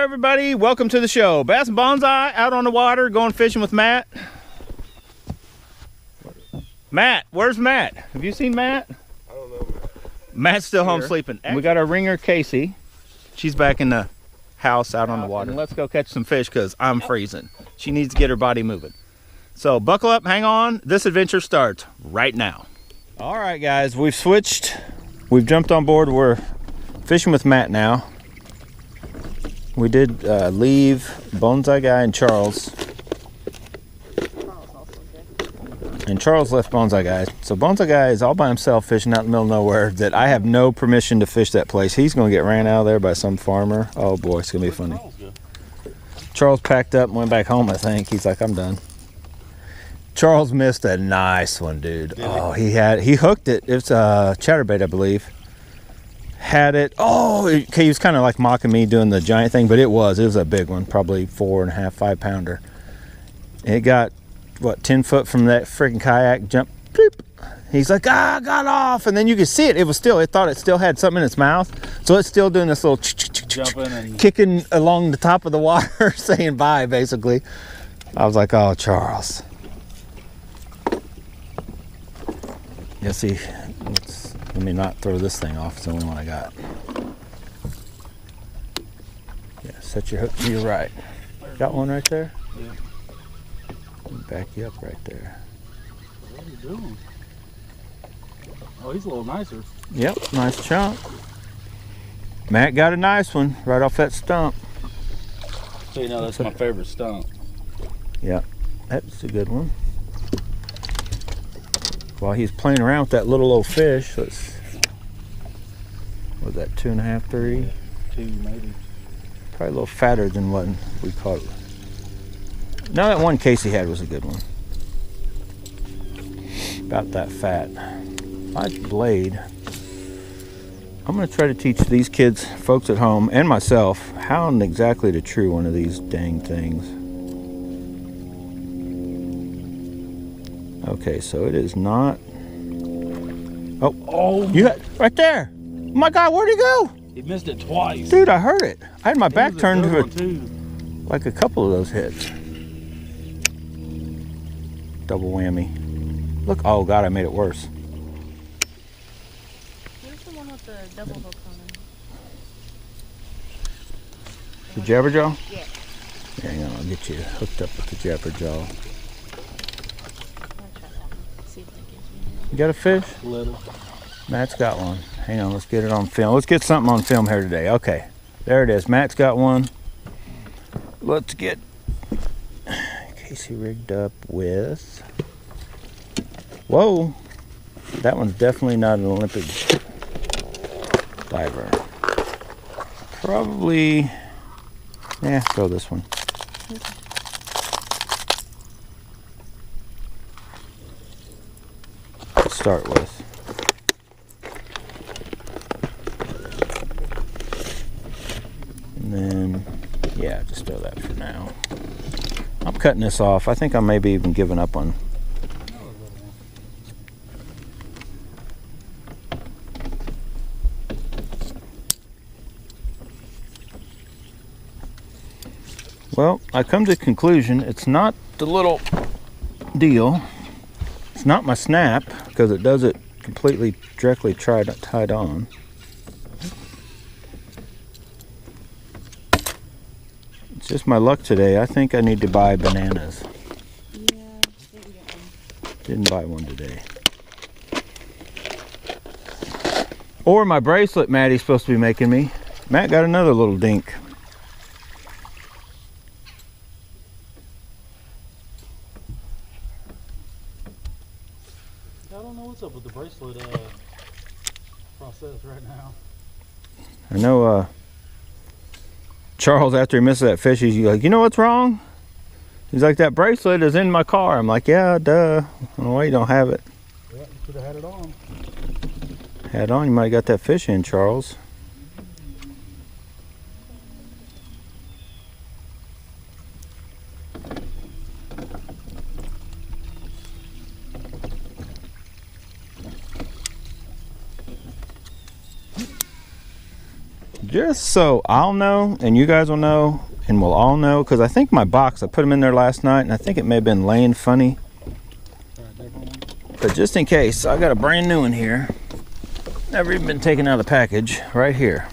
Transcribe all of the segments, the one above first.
everybody, welcome to the show. Bass and Bonsai out on the water, going fishing with Matt. Matt, where's Matt? Have you seen Matt? I don't know, Matt. Matt's still home sleeping. We got our ringer, Casey. She's back in the house out on the water. And let's go catch some fish because I'm freezing. She needs to get her body moving. So buckle up, hang on. This adventure starts right now. All right, guys, we've switched. We've jumped on board. We're fishing with Matt now. We did leave Bonsai Guy and Charles. And Charles left Bonsai Guy. So Bonsai Guy is all by himself fishing out in the middle of nowhere that I have no permission to fish that place. He's going to get ran out of there by some farmer. Oh boy, it's going to be funny. Charles packed up and went back home, I think. He's like, I'm done. Charles missed a nice one, dude. Oh, he hooked it. It's a chatterbait, I believe. Had it. Oh, he was kind of like mocking me doing the giant thing, but it was a big one, probably 4.5, 5 pounder. It got, what, 10 foot from that freaking kayak, jump, bloop. He's like, got off. And then you could see it. It thought it still had something in its mouth. So it's still doing this little jumping and kicking along the top of the water, saying bye, basically. I was like, oh, Charles. Yeah, see, let me not throw this thing off. It's the only one I got. Yeah, set your hook to your right. Got one right there? Yeah. Back you up right there. What are you doing? Oh, he's a little nicer. Yep, nice chunk. Matt got a nice one right off that stump. So you know that's my favorite stump. Yeah, that's a good one. While he's playing around with that little old fish, what was that, 2.5, 3? 2 maybe. Probably a little fatter than what we caught. No, that one Casey had was a good one. About that fat. My blade. I'm going to try to teach these kids, folks at home, and myself, how exactly to true one of these dang things. Okay, so it is not. Oh, you got right there. Oh my God, where'd he go? He missed it twice. Dude, I heard it. I had my back turned to it. Too. Like a couple of those hits. Double whammy. Look, oh God, I made it worse. Here's the one with the double hook on it. The jabberjaw? Yeah. Yeah, hang on, I'll get you hooked up with the jabberjaw. You got a fish? Little. Matt's got one. Hang on, let's get it on film. Let's get something on film here today. Okay, there it is. Matt's got one. Let's get Casey rigged up with. Whoa, that one's definitely not an Olympic diver. Probably, yeah, throw this one. Start with. And then, yeah, just throw that for now. I'm cutting this off. I think I may be even giving up on. Well, I come to the conclusion it's not the little deal. It's not my snap, because it does it completely directly tied on. It's just my luck today. I think I need to buy bananas. Yeah, didn't get one. Didn't buy one today. Or my bracelet Mattie's supposed to be making me. Matt got another little dink. I don't know what's up with the bracelet process right now. I know Charles, after he misses that fish, he's like, you know what's wrong? He's like, that bracelet is in my car. I'm like, yeah, duh. I don't know why you don't have it. Yeah, you could have had it on. Had it on, you might have got that fish in, Charles. just so I'll know and you guys will know and we'll all know, because I think my box, I put them in there last night and I think it may have been laying funny. But just in case, I got a brand new one here. Never even been taken out of the package, right here.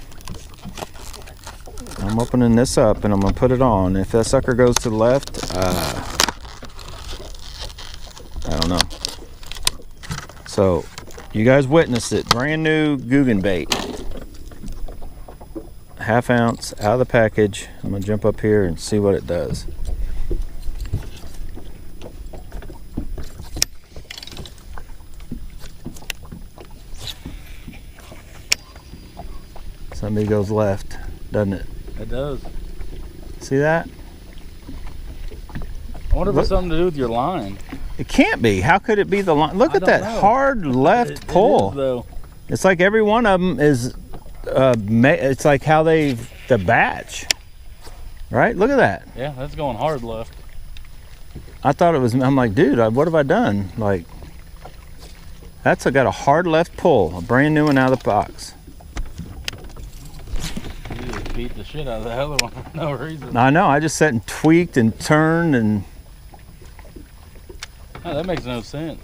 I'm opening this up and I'm gonna put it on. If that sucker goes to the left, I don't know. So, you guys witnessed it. Brand new Guggen bait. Half ounce out of the package. I'm gonna jump up here and see what it does. Somebody goes left, doesn't it? It does. See that? I wonder if it's something to do with your line. It can't be. How could it be the line? Look at that hard left pull. It is, though. It's like every one of them is, it's like how the batch, right? Look at that. Yeah, that's going hard left. I thought it was, I'm like, dude, what have I done? Like, that's got a hard left pull, a brand new one out of the box. You just beat the shit out of the other one for no reason. I know, I just sat and tweaked and turned and. Oh, that makes no sense.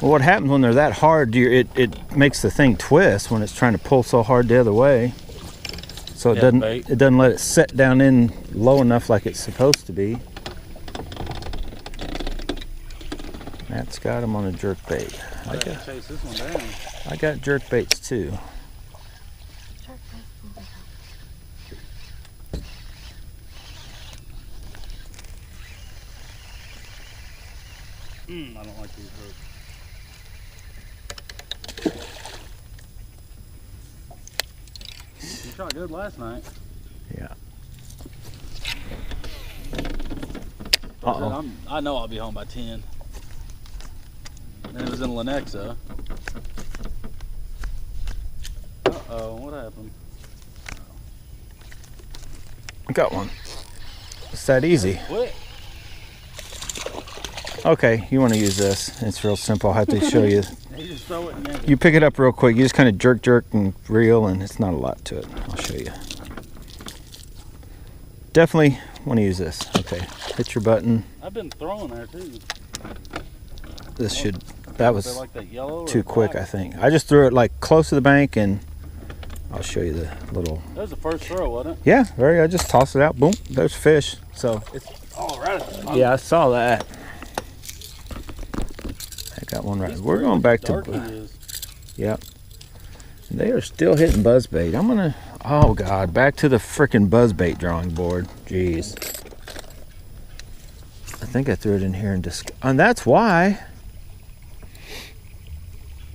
Well, what happens when they're that hard, it makes the thing twist when it's trying to pull so hard the other way. So it doesn't let it set down in low enough like it's supposed to be. Matt's got them on a jerk bait. I gotta chase this one down. I got jerk baits too. I don't like these hooks. You shot good last night. Yeah. I know I'll be home by 10. And it was in Lenexa. Uh-oh, what happened? I got one. It's that easy. Quick. Okay, you want to use this. It's real simple. I'll have to show you. You just throw it in. You pick it up real quick. You just kind of jerk and reel, and it's not a lot to it. I'll show you. Definitely want to use this. Okay, hit your button. I've been throwing there too. This should, that was like that yellow too quick, I think. I just threw it like close to the bank, and I'll show you the little. That was the first throw, wasn't it? Yeah, I just tossed it out. Boom, there's fish. So it's. Oh, right. Yeah, I saw that. I got one right. We're going back to. Yep. They are still hitting buzzbait. I'm gonna. Oh God, back to the frickin' buzzbait drawing board. Jeez. I think I threw it in here and that's why.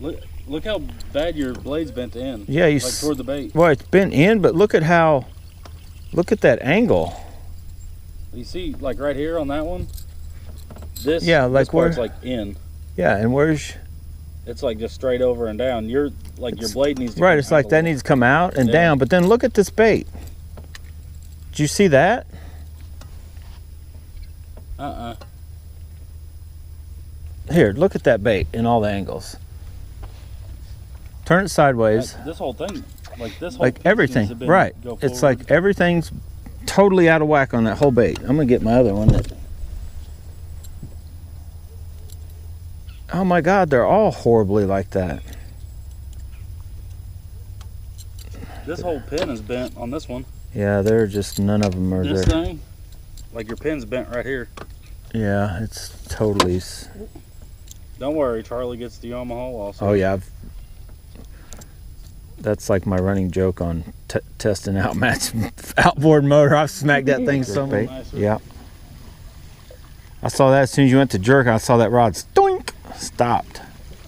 Look how bad your blade's bent in. Yeah, you like toward the bait. Well, it's bent in, but look at that angle. You see, like right here on that one. This. Yeah, like this part's like in. Yeah, and where's? It's like just straight over and down. Your blade needs to. Right, it's like that needs to come out and down. But then look at this bait. Did you see that? Here, look at that bait in all the angles. Turn it sideways. This whole thing, like everything, right? It's like everything's totally out of whack on that whole bait. I'm gonna get my other one. Oh my God, they're all horribly like that. This whole pin is bent on this one. Yeah, they're just, none of them are this there. Thing, like your pin's bent right here. Yeah, it's totally. Don't worry, Charlie gets the Yamaha also. Oh yeah, that's like my running joke on testing out Matt's outboard motor. I've smacked that thing so much. Yeah. I saw that as soon as you went to jerk. I saw that rod stoink, stopped.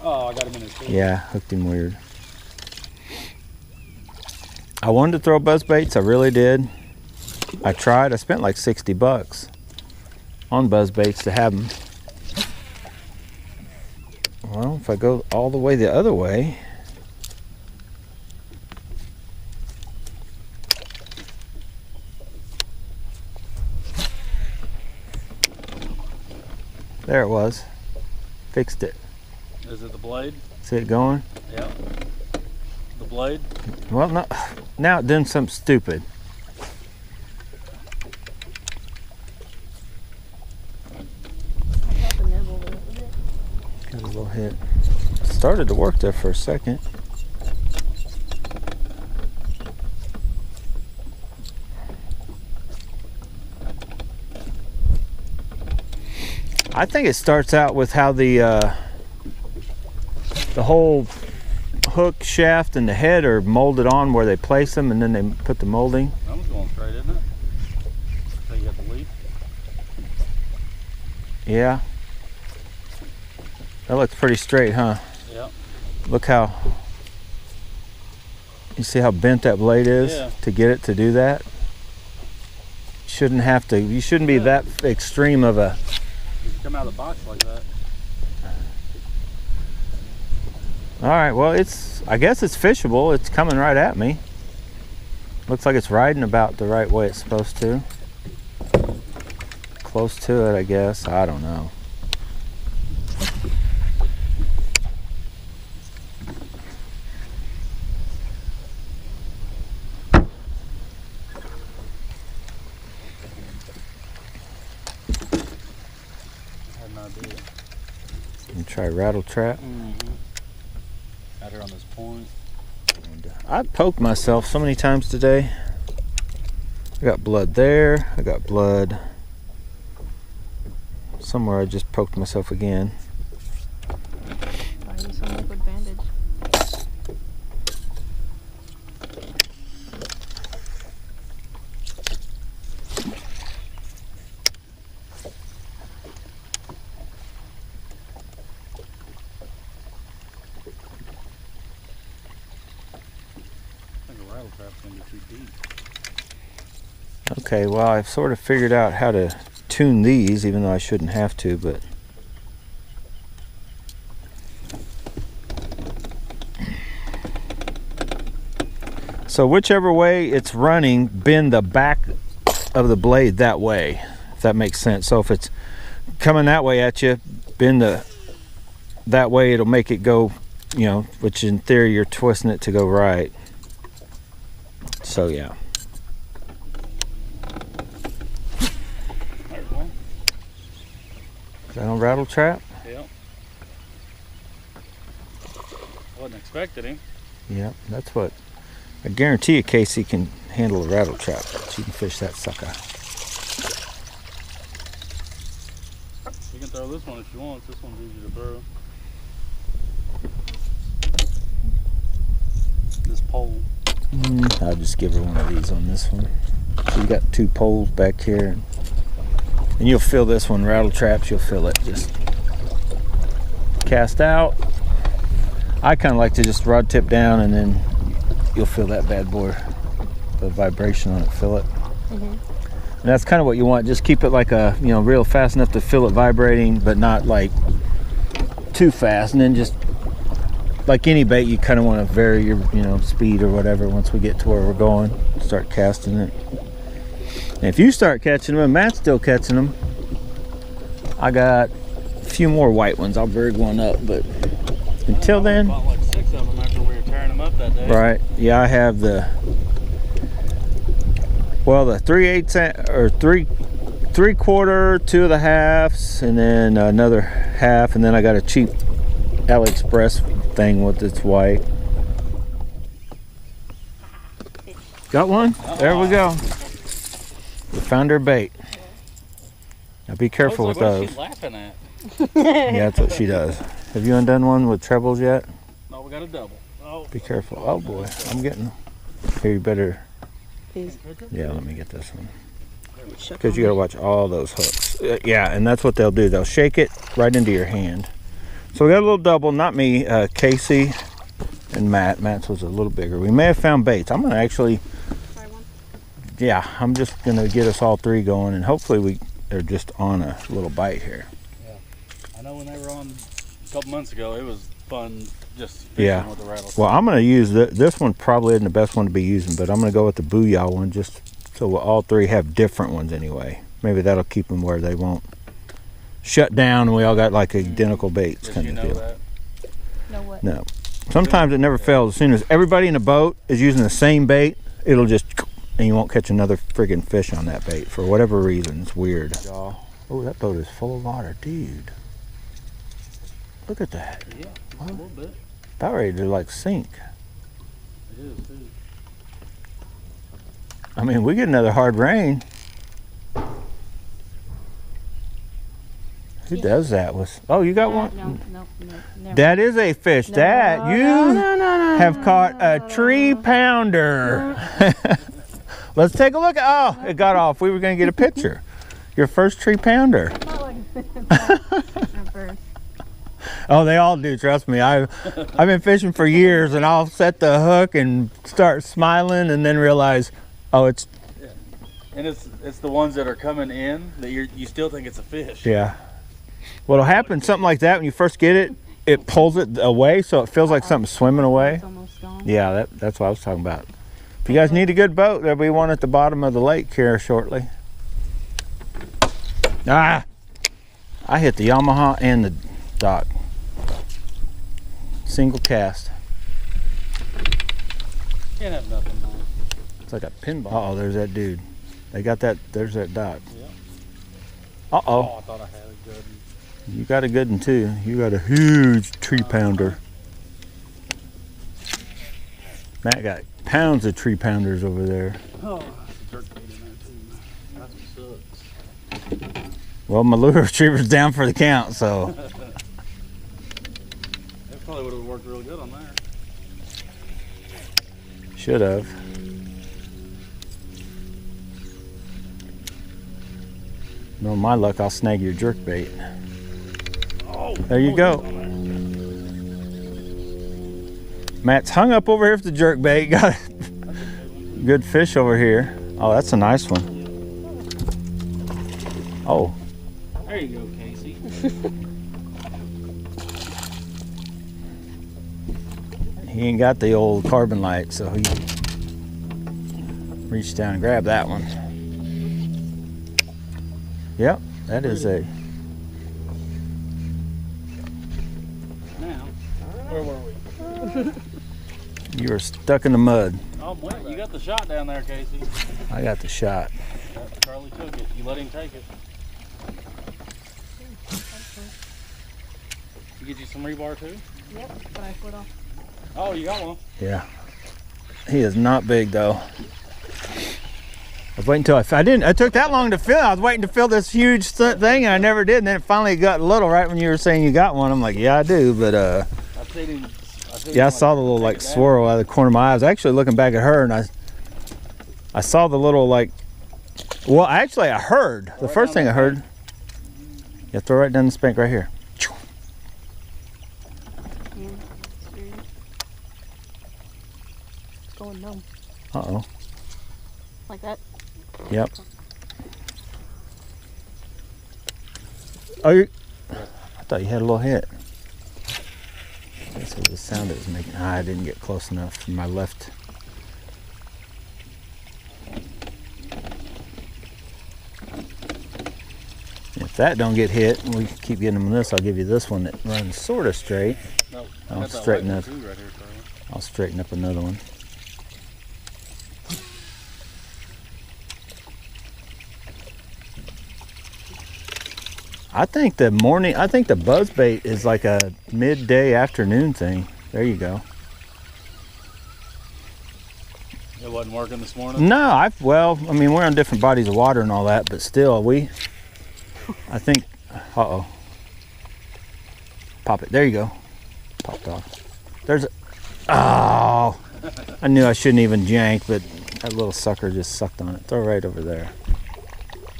Oh, I got him in his feet. Yeah, hooked him weird. I wanted to throw buzzbaits. I really did. I tried. I spent like $60 on buzzbaits to have them. Well, if I go all the way the other way. There it was. Fixed it. Is it the blade? See it going? Yeah. The blade. Well, no, now it done something stupid. Got the nibble a little bit. Got a little hit. Started to work there for a second. I think it starts out with how the whole hook shaft and the head are molded on where they place them, and then they put the molding. That was going straight, isn't it? So you got the leaf. Yeah. That looks pretty straight, huh? Yeah. Look how, you see how bent that blade is to get it to do that? Shouldn't have to, you shouldn't be that extreme of a... You come out of the box like that. All right, well, I guess it's fishable. It's coming right at me. Looks like it's riding about the right way it's supposed to. Close to it, I guess. I don't know. I had no idea. And try rattle trap. Out here on this point. I poked myself so many times today. I got blood there. I got blood somewhere. I just poked myself again. Buy you some liquid bandage. I think a rattle trap's gonna be too deep. Okay, well, I've sort of figured out how to tune these, even though I shouldn't have to, but so whichever way it's running, bend the back of the blade that way, if that makes sense. So if it's coming that way at you, bend that way, it'll make it go, you know, which in theory you're twisting it to go right. So yeah. There's one. Is that on rattle trap? Yeah. Wasn't expecting him. Yeah, that's what. I guarantee you Casey can handle a rattle trap. She can fish that sucker. You can throw this one if you want. This one's easy to throw. This pole. I'll just give her one of these on this one. So you got two poles back here. And you'll feel this one, rattle traps, you'll feel it. Just cast out. I kind of like to just rod tip down, and then you'll feel that bad boy, the vibration on it, feel it. And that's kind of what you want. Just keep it like a, you know, real fast enough to feel it vibrating, but not like too fast. And then just like any bait, you kind of want to vary your, you know, speed or whatever once we get to where we're going. Start casting it. And if you start catching them and Matt's still catching them, I got a few more white ones. I'll brig one up, but until then. Bought like 6 of them after we were tearing them up that day. Right. Yeah, I have the 3/8 or 3/4, 2 1/2, and then another half, and then I got a cheap AliExpress thing with its white. Got one? There we go. We found our bait. Now be careful with those. What's she laughing at? Yeah, that's what she does. Have you undone one with trebles yet? No, we got a double. Oh. Be careful. Oh boy, I'm getting. Here, you better. Please. Yeah, let me get this one. Shook Because you gotta watch all those hooks. Yeah, and that's what they'll do. They'll shake it right into your hand. So we got a little double. Not me, Casey and Matt. Matt's was a little bigger. We may have found baits. I'm gonna actually. Try one. Yeah, I'm just gonna get us all three going, and hopefully they're just on a little bite here. Yeah. I know when they were on a couple months ago, it was fun just fishing with the rattle. Well, I'm gonna use this one. Probably isn't the best one to be using, but I'm gonna go with the Booyah one, just so we'll all three have different ones anyway. Maybe that'll keep them where they won't shut down and we all got like identical baits Did kind you of know deal. that? No what? No. Sometimes it never fails. As soon as everybody in the boat is using the same bait, it'll just, and you won't catch another friggin' fish on that bait for whatever reason. It's weird. Oh, that boat is full of water, dude. Look at that. Yeah, a little bit. About ready to like sink. It is too. I mean, we get another hard rain. Who does that with? Oh, you got one? No, never. That is a fish. No, that you no, have caught a tree pounder. Let's take a look. Oh, it got off. We were going to get a picture. Your first tree pounder. Oh, they all do. Trust me. I've been fishing for years, and I'll set the hook and start smiling, and then realize, oh, it's. Yeah. And it's the ones that are coming in that you still think it's a fish. Yeah. What'll happen, something like that, when you first get it, it pulls it away, so it feels like something's swimming away. It's almost gone. Yeah, that's what I was talking about. If you guys need a good boat, there'll be one at the bottom of the lake here shortly. Ah! I hit the Yamaha and the dock. Single cast. Can't have nothing nice. It's like a pinball. Uh-oh, there's that dude. They got that, there's that dock. Yeah. Uh-oh. Oh, I thought I had a good one. You got a good one too. You got a huge tree pounder. Matt got pounds of tree pounders over there. Oh, that's a jerkbait in there too. That's what sucks. Well, my lure retriever's down for the count, so. That probably would have worked real good on there. Should have. No, my luck, I'll snag your jerkbait. Oh, There you go. Matt's hung up over here for the jerkbait. Got a good fish over here. Oh, that's a nice one. Oh. There you go, Casey. He ain't got the old carbon light, so he reached down and grabbed that one. Yep, that is a. Now, where were we? You were stuck in the mud. Oh, wait, you got the shot down there, Casey. I got the shot. Charlie took it. You let him take it. You get you some rebar too? Yep, but I put off. Oh, you got one. Yeah. He is not big though. I was waiting until I took that long to fill. I was waiting to fill this huge thing and I never did. And then it finally got little right when you were saying you got one. I'm like, yeah, I do. But I seen him. yeah, I saw the little like swirl out of the corner of my eye. I was actually looking back at her and I saw the little like, well, actually I heard, the first thing I heard, yeah, throw right down the spank right here. It's going numb. Uh-oh. Like that? Yep. Oh, I thought you had a little hit. This was the sound it was making. I didn't get close enough from my left. If that don't get hit, we keep getting them on this. I'll give you this one that runs sort of straight. No, I'll straighten up. Right here, Charlie. I'll straighten up another one. I think the buzzbait is like a midday afternoon thing. There you go. It wasn't working this morning? No, well, I mean, we're on different bodies of water and all that, but still, I think, uh-oh. Pop it, there you go. Popped off. Oh, I knew I shouldn't even jank, but that little sucker just sucked on it. Throw it right over there.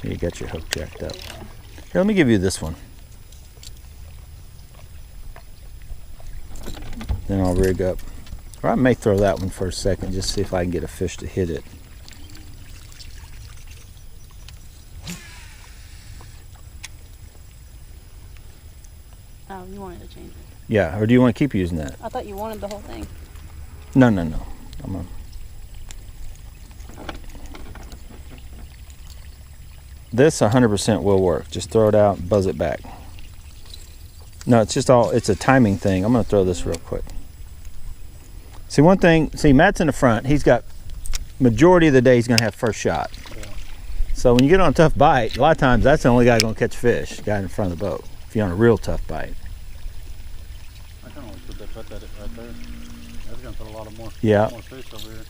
You got your hook jacked up. Here, let me give you this one. Then I'll rig up. Or I may throw that one for a second, just see if I can get a fish to hit it. Oh, you wanted to change it. Yeah, or do you want to keep using that? I thought you wanted the whole thing. No. This 100% will work. Just throw it out and buzz it back. No, it's just all, it's a timing thing. I'm gonna throw this real quick. See, one thing, see, Matt's in the front. He's got, majority of the day he's gonna have first shot. Yeah. So when you get on a tough bite, a lot of times that's the only guy gonna catch fish, the guy in front of the boat. If you're on a real tough bite. I kind of want to put that right there. That's gonna put a lot of more fish over here.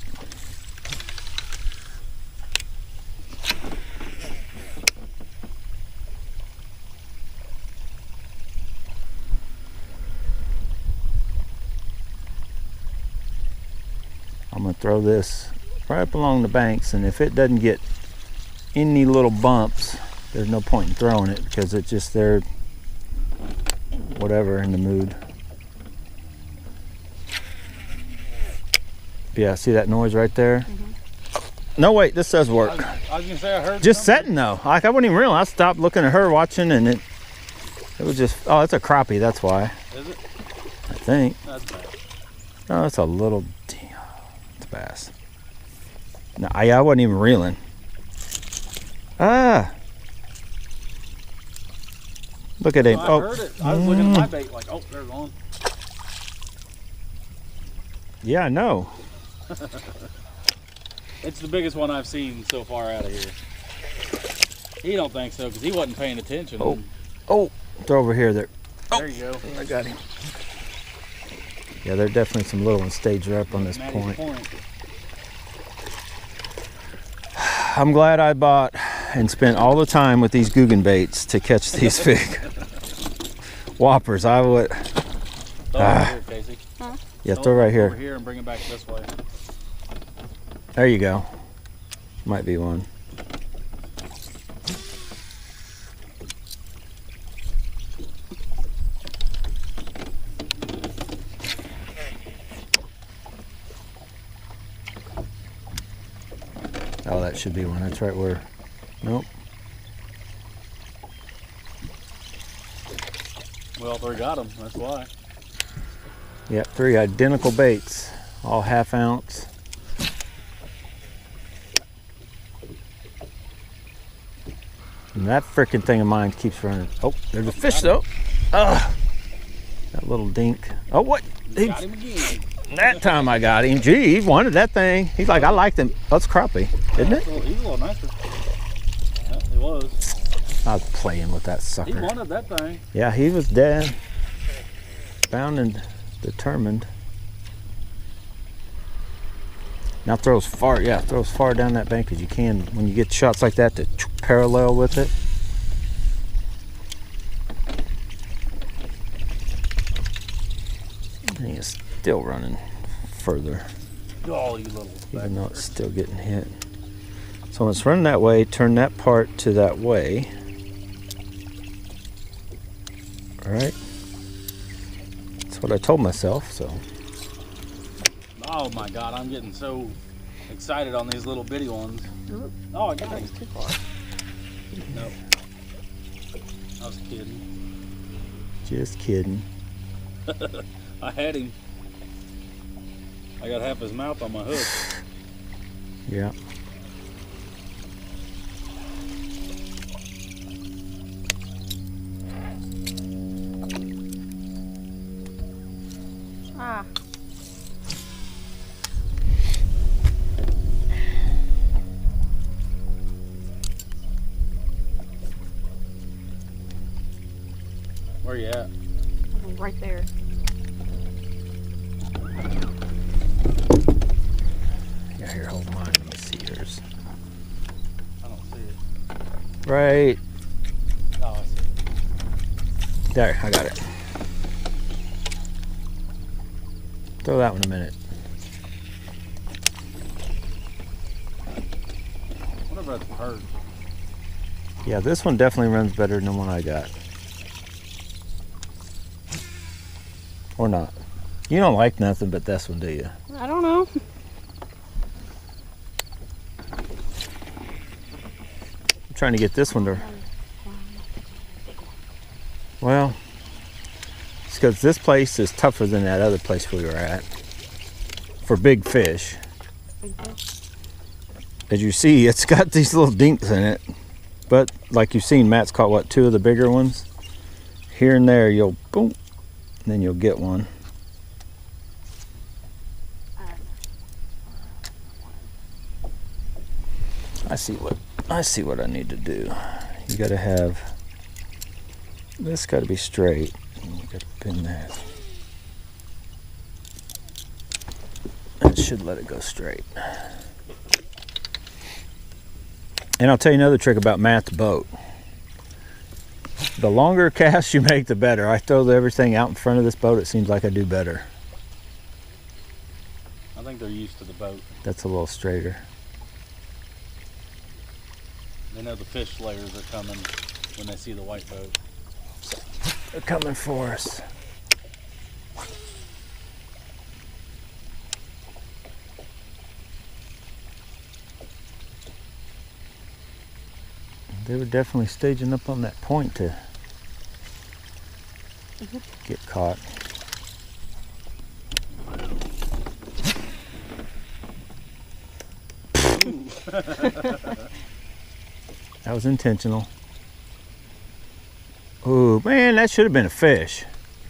I'm gonna throw this right up along the banks, and if it doesn't get any little bumps, there's no point in throwing it because it's just there, whatever, in the mood. Yeah, see that noise right there? Mm-hmm. No, wait, this does work. I was gonna say I heard just something. setting though. Like I wouldn't even realize. I stopped looking at her watching, and it was just, oh, it's a crappie, that's why. Is it? I think. That's bad. No, it's a little, damn, it's a bass. No, I wasn't even reeling. Ah. Look at him. I heard it. I was looking at my bait like, oh, there's one. Yeah, I know. It's the biggest one I've seen so far out of here. He don't think so because he wasn't paying attention. Oh, throw over here. There you go. I got him. Yeah, there are definitely some little ones staged up on this point. I'm glad I bought and spent all the time with these Guggen baits to catch these big whoppers. I would. Throw it over here, Casey. Huh? Yeah, throw right here. Over here and bring it back this way. There you go. Might be one. Oh, that should be one. That's right where. Nope. Well, they got them. That's why. Yep, 3 identical baits, all ½ ounce. And that freaking thing of mine keeps running. Oh, there's a fish though. Ugh. That little dink. Oh, what? Got him again. That time I got him. Gee, he wanted that thing. He's like, I liked him. Oh, it's crappie, isn't it? He's a little nicer. Yeah, he was. I was playing with that sucker. He wanted that thing. Yeah, he was dead. Bound and determined. Now throw as far, throw as far down that bank as you can when you get shots like that to parallel with it. And he is still running further, Oh, you little. even though it's still getting hit. So when it's running that way, turn that part to that way. All right. That's what I told myself, so. Oh my God, I'm getting so excited on these little bitty ones. Oh, I got him. Too far. Nope. I was kidding. Just kidding. I had him. I got half his mouth on my hook. Yeah. Ah. Where you at? Right there. Yeah, here, hold mine. Let me see yours. I don't see it. Right Oh, I see it. there, I got it. Throw that one a minute. Whatever that's hurt. Yeah, this one definitely runs better than the one I got. Or not. You don't like nothing but this one, do you? I don't know. I'm trying to get this one to. Well, it's because this place is tougher than that other place we were at for big fish. Big fish. As you see, it's got these little dinks in it. But like you've seen, Matt's caught what, 2 of the bigger ones. here and there you'll boom, and then you'll get one. I see what I need to do. You gotta have this, gotta be straight. And you gotta pin that. That should let it go straight. And I'll tell you another trick about Matt's boat. The longer cast you make, the better. I throw everything out in front of this boat, it seems like I do better. I think they're used to the boat. That's a little straighter. They know the fish slayers are coming when they see the white boat. They're coming for us. They were definitely staging up on that point to get caught. That was intentional. Ooh, man, that should have been a fish.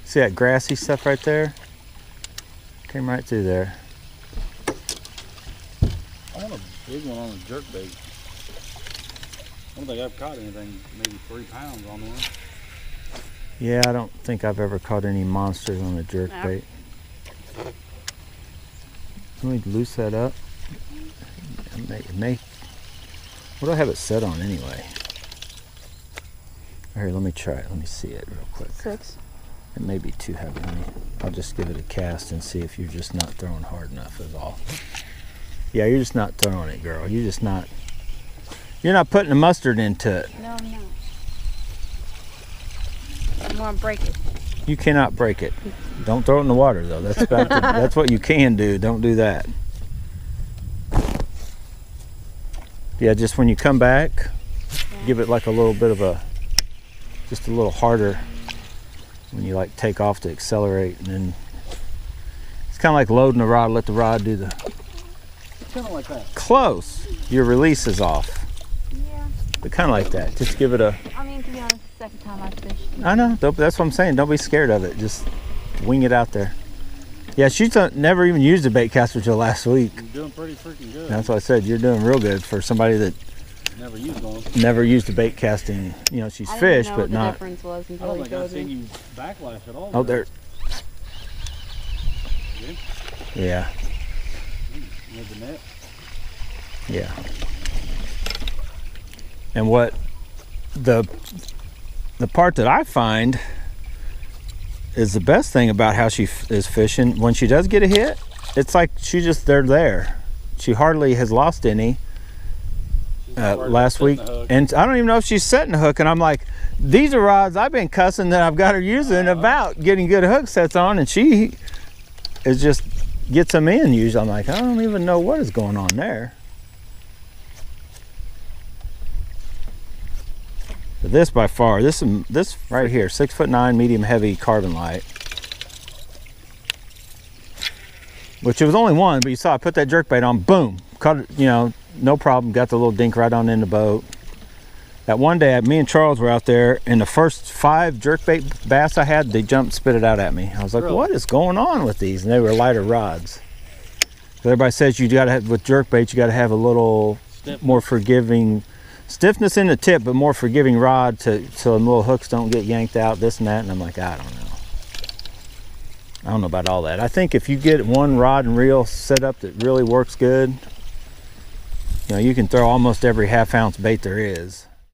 See that grassy stuff right there? Came right through there. I want a big one on a jerkbait. I don't think I've caught anything, maybe 3 pounds on one. Yeah, I don't think I've ever caught any monsters on a jerkbait. Let me loose that up. What do I have it set on anyway? Here, let me try it. Let me see it real quick. 6. It may be too heavy. I'll just give it a cast and see if you're just not throwing hard enough is all. Yeah, you're just not throwing it, girl. You're just not. You're not putting the mustard into it. No, I'm not. I want to break it. You cannot break it. Don't throw it in the water though. That's what you can do. Don't do that. Yeah, just when you come back, give it like a little bit of just a little harder when you like take off to accelerate, and then it's kind of like loading the rod. Let the rod do the. It's kind of like that. Close. Your release is off. Yeah. But kind of like that. Just give it a. I mean, to be honest, the second time I fished. I know. That's what I'm saying. Don't be scared of it. Just wing it out there. Yeah, she's never even used a bait caster till last week. You're doing pretty freaking good. That's what I said. You're doing real good for somebody that Never used one. never used a bait casting. You know, she's fished, but not. I didn't know what the difference was I until don't he think I've showed seen me. you backlash at all. Oh, there. Good? Yeah. You had the net? Yeah. And what the part that I find is the best thing about how she is fishing, when she does get a hit, it's like they're there. She hardly has lost any last week, and I don't even know if she's setting a hook, and I'm like, these are rods I've been cussing that I've got her using about getting good hook sets on, and she is just gets them in usually. I'm like, I don't even know what is going on there. But this by far, this right here, 6'9", medium heavy carbon light. Which it was only one, but you saw I put that jerkbait on, boom, caught it, you know, no problem, got the little dink right on in the boat. That one day, me and Charles were out there, and the first 5 jerkbait bass I had, they jumped, spit it out at me. I was like, Really? what is going on with these? And they were lighter rods. Everybody says you gotta have, with jerkbait, you gotta have a little more forgiving, stiffness in the tip, but more forgiving rod so the little hooks don't get yanked out, this and that. And I'm like, I don't know. I don't know about all that. I think if you get one rod and reel set up that really works good, you know, you can throw almost every half-ounce bait there is.